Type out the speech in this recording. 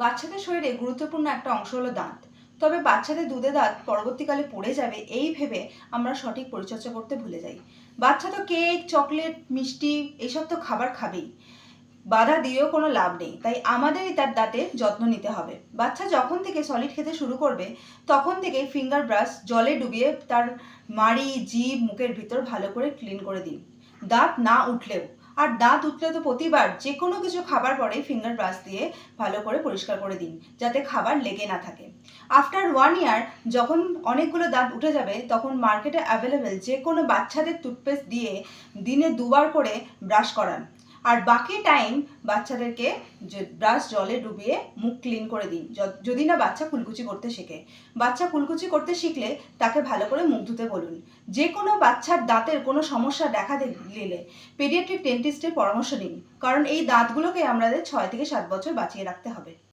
বাচ্চাদের শরীরে গুরুত্বপূর্ণ একটা অংশ হলো দাঁত। তবে বাচ্চাদের দুধে দাঁত পরবর্তীকালে পড়ে যাবে এই ভেবে আমরা সঠিক পরিচর্যা করতে ভুলে যাই। বাচ্চা তো কেক, চকলেট, মিষ্টি এসব তো খাবার খাবেই, বাধা দিয়েও কোনো লাভ নেই। তাই আমাদেরই তার দাঁতের যত্ন নিতে হবে। বাচ্চা যখন থেকে সলিড খেতে শুরু করবে তখন থেকে ফিঙ্গার ব্রাশ জলে ডুবিয়ে তার মাড়ি, জিভ, মুখের ভিতর ভালো করে ক্লিন করে দিন। দাঁত না উঠলেও, আর দাঁত উঠলে তো প্রতিবার যে কোনো কিছু খাবার পরে ফিঙ্গার ব্রাশ দিয়ে ভালো করে পরিষ্কার করে দিন, যাতে খাবার লেগে না থাকে। আফটার 1 ইয়ার যখন অনেকগুলো দাঁত উঠে যাবে তখন মার্কেটে অ্যাভেলেবেল যে কোনো বাচ্চাদের টুথপেস্ট দিয়ে দিনে 2বার করে ব্রাশ করান। আর বাকি টাইম বাচ্চাদেরকে ব্রাশ জলে ডুবিয়ে মুখ ক্লিন করে দিন, যদি না বাচ্চা কুলকুচি করতে শেখে। বাচ্চা কুলকুচি করতে শিখলে তাকে ভালো করে মুখ ধুতে বলুন। যে কোনো বাচ্চার দাঁতের কোনো সমস্যা দেখা দিলে পেডিয়াট্রিক ডেন্টিস্টের পরামর্শ নিন, কারণ এই দাঁতগুলোকে আমাদের 6 থেকে 7 বছর বাঁচিয়ে রাখতে হবে।